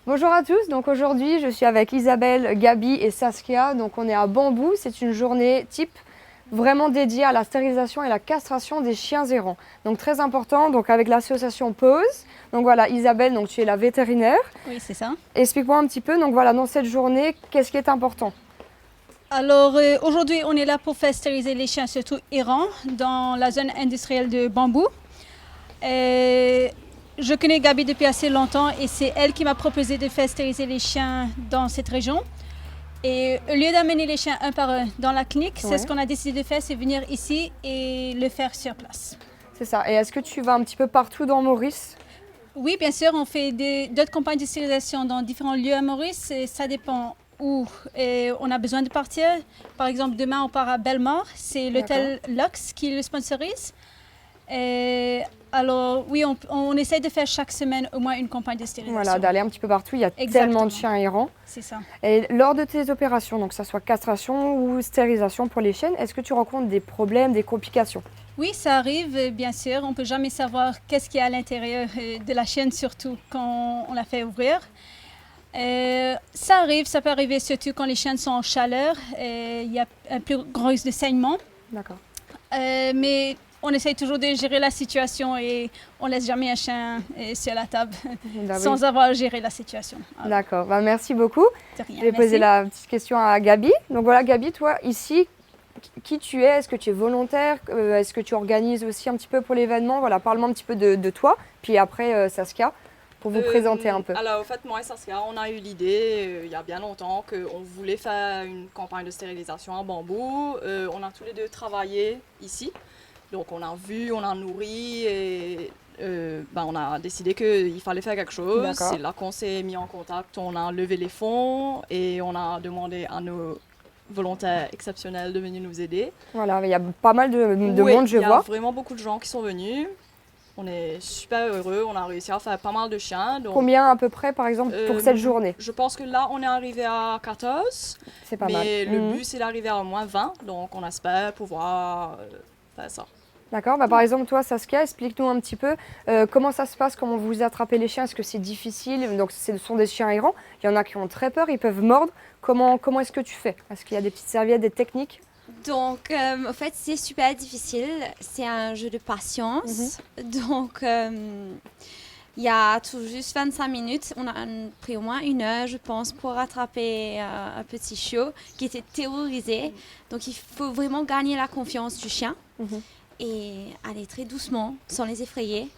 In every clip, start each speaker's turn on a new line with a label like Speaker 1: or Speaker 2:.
Speaker 1: Bonjour à tous, donc aujourd'hui je suis avec Isabelle, Gabi et Saskia. Donc on est à Bambou, c'est une journée type vraiment dédiée à la stérilisation et la castration des chiens errants. Donc très important, donc avec l'association Pause. Donc voilà Isabelle, donc tu es la vétérinaire.
Speaker 2: Oui, c'est ça.
Speaker 1: Explique-moi un petit peu, donc voilà dans cette journée, qu'est-ce qui est important?
Speaker 2: Alors aujourd'hui, on est là pour faire stériliser les chiens, surtout errants, dans la zone industrielle de Bambou. Je connais Gabi depuis assez longtemps et c'est elle qui m'a proposé de faire stériliser les chiens dans cette région. Et au lieu d'amener les chiens un par un dans la clinique, c'est ce qu'on a décidé de faire, c'est venir ici et le faire sur place.
Speaker 1: C'est ça. Et est-ce que tu vas un petit peu partout dans Maurice?
Speaker 2: Oui, bien sûr, on fait d'autres campagnes de stérilisation dans différents lieux à Maurice et ça dépend où on a besoin de partir. Par exemple, demain, on part à Bellemare, c'est l'hôtel Lux qui le sponsorise. Alors oui, on essaie de faire chaque semaine au moins une campagne de stérilisation.
Speaker 1: Voilà, d'aller un petit peu partout, il y a tellement de chiens errants.
Speaker 2: C'est ça.
Speaker 1: Et lors de tes opérations, donc que ce soit castration ou stérilisation pour les chiennes, est-ce que tu rencontres des problèmes, des complications?
Speaker 2: Oui, ça arrive, bien sûr. On ne peut jamais savoir qu'est-ce qu'il y a à l'intérieur de la chienne, surtout quand on la fait ouvrir. Ça arrive, ça peut arriver surtout quand les chiennes sont en chaleur. Il y a un plus grand risque de saignement.
Speaker 1: D'accord.
Speaker 2: Mais on essaye toujours de gérer la situation et on ne laisse jamais un chien sur la table sans avoir géré la situation.
Speaker 1: D'accord, merci beaucoup.
Speaker 2: Je
Speaker 1: vais poser la petite question à Gabi. Donc voilà, Gabi, toi, ici, qui tu es? Est-ce que tu es volontaire? Est-ce que tu organises aussi un petit peu pour l'événement? Voilà, parle-moi un petit peu de toi. Puis après, Saskia, pour vous présenter un peu.
Speaker 3: Alors, en fait, moi et Saskia, on a eu l'idée il y a bien longtemps qu'on voulait faire une campagne de stérilisation en bambou. On a tous les deux travaillé ici. Donc on a vu, on a nourri et on a décidé qu'il fallait faire quelque chose. C'est là qu'on s'est mis en contact, on a levé les fonds et on a demandé à nos volontaires exceptionnels de venir nous aider.
Speaker 1: Voilà, il y a pas mal de monde, je vois.
Speaker 3: Il y a vraiment beaucoup de gens qui sont venus. On est super heureux, on a réussi à faire pas mal de chiens. Donc,
Speaker 1: combien à peu près, par exemple, pour cette journée?
Speaker 3: Je pense que là, on est arrivé à 14.
Speaker 1: C'est pas mal.
Speaker 3: Mais le but, c'est d'arriver à au moins 20. Donc, on espère pouvoir faire ça.
Speaker 1: D'accord, par exemple, toi, Saskia, explique-nous un petit peu comment ça se passe, comment vous attrapez les chiens. Est-ce que c'est difficile? Donc, ce sont des chiens errants. Il y en a qui ont très peur, ils peuvent mordre. Comment est-ce que tu fais? Est-ce qu'il y a des petites serviettes, des techniques?
Speaker 4: Donc, en fait, c'est super difficile. C'est un jeu de patience. Donc, il y a tout juste 25 minutes. On a pris au moins 1 heure, je pense, pour rattraper un petit chiot qui était terrorisé. Donc, il faut vraiment gagner la confiance du chien et aller très doucement, sans les effrayer.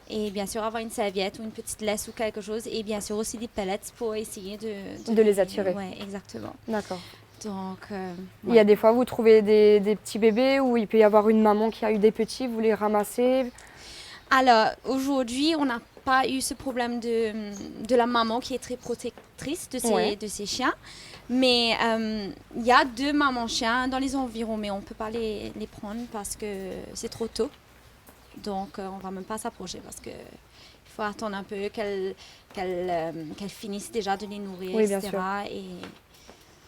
Speaker 4: Et bien sûr, avoir une serviette ou une petite laisse ou quelque chose. Et bien sûr, aussi des pellets pour essayer de
Speaker 1: les attirer.
Speaker 4: Oui, exactement.
Speaker 1: D'accord.
Speaker 4: Donc,
Speaker 1: il y a des fois, vous trouvez des petits bébés où il peut y avoir une maman qui a eu des petits, vous les ramassez?
Speaker 4: Alors, aujourd'hui, on n'a pas eu ce problème de la maman qui est très protectrice de ses chiens. Mais il y a 2 mamans chiens dans les environs, mais on ne peut pas les prendre parce que c'est trop tôt. Donc, on ne va même pas s'approcher parce qu'il faut attendre un peu qu'elles finissent déjà de les nourrir, etc.
Speaker 1: Bien sûr.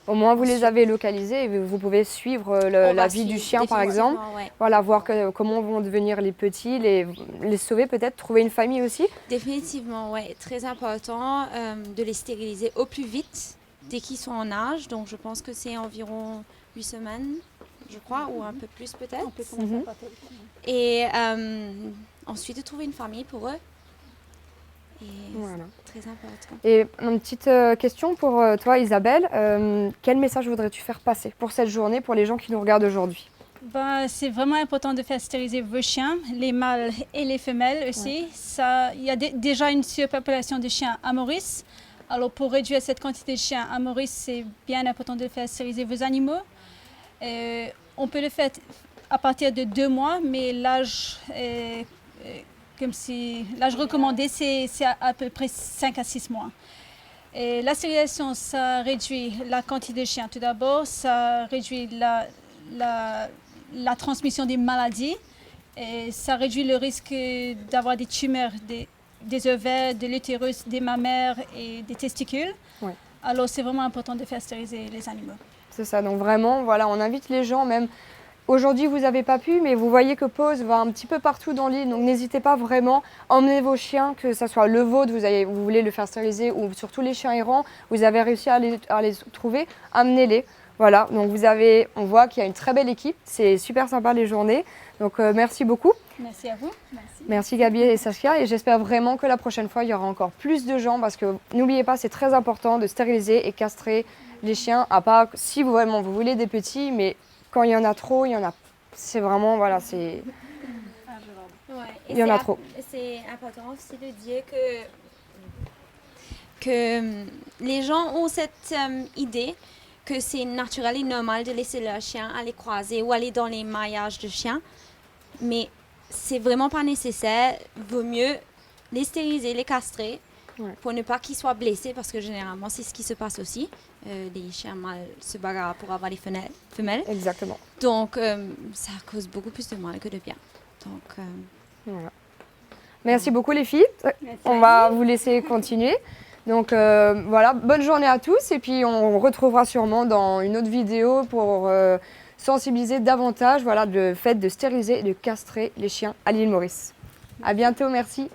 Speaker 1: Au moins, vous les avez localisés et vous pouvez suivre la vie du chien, par exemple. Voilà, voir comment vont devenir les petits, les sauver peut-être, trouver une famille aussi.
Speaker 4: Définitivement, oui. Très important de les stériliser au plus vite dès qu'ils sont en âge. Donc, je pense que c'est environ 8 semaines, je crois, ou un peu plus peut-être. Et ensuite, de trouver une famille pour eux. Et voilà. Très important.
Speaker 1: Et une petite question pour toi, Isabelle. Quel message voudrais-tu faire passer pour cette journée, pour les gens qui nous regardent aujourd'hui?
Speaker 2: C'est vraiment important de faire stériliser vos chiens, les mâles et les femelles aussi. Il y a déjà une surpopulation de chiens à Maurice. Alors pour réduire cette quantité de chiens à Maurice, c'est bien important de faire stériliser vos animaux. On peut le faire à partir de 2 mois, mais l'âge recommandé, c'est à peu près 5 à 6 mois. Et la stérilisation, ça réduit la quantité de chiens. Tout d'abord, ça réduit la transmission des maladies. Et ça réduit le risque d'avoir des tumeurs des ovaires, de l'utérus, des mammaires et des testicules. Alors, c'est vraiment important de faire stériliser les animaux.
Speaker 1: C'est ça. Donc vraiment, voilà, on invite les gens même aujourd'hui vous n'avez pas pu, mais vous voyez que Pose va un petit peu partout dans l'île, donc n'hésitez pas vraiment, emmenez vos chiens, que ce soit le vôtre, vous voulez le faire stériliser, ou surtout les chiens errants, vous avez réussi à les trouver, amenez-les. Voilà, donc on voit qu'il y a une très belle équipe, c'est super sympa les journées, donc merci beaucoup.
Speaker 2: Merci à vous.
Speaker 1: Merci Gabi et Saskia, et j'espère vraiment que la prochaine fois il y aura encore plus de gens, parce que n'oubliez pas, c'est très important de stériliser et castrer les chiens, à part si vous voulez des petits, mais quand il y en a trop, c'est vraiment, voilà, c'est... Il y en a trop.
Speaker 4: C'est important aussi de dire que les gens ont cette idée que c'est naturel et normal de laisser leur chien aller croiser ou aller dans les maillages de chiens. Mais c'est vraiment pas nécessaire. Vaut mieux les stériliser, les castrer pour ne pas qu'ils soient blessés, parce que généralement c'est ce qui se passe aussi. Les chiens mâles se bagarrent pour avoir les femelles.
Speaker 1: Exactement.
Speaker 4: Donc ça cause beaucoup plus de mal que de bien. Donc
Speaker 1: voilà. Merci beaucoup les filles. On va vous laisser continuer. Donc voilà, bonne journée à tous, et puis on retrouvera sûrement dans une autre vidéo pour sensibiliser davantage, voilà, le fait de stériliser et de castrer les chiens à l'île Maurice. À bientôt, merci.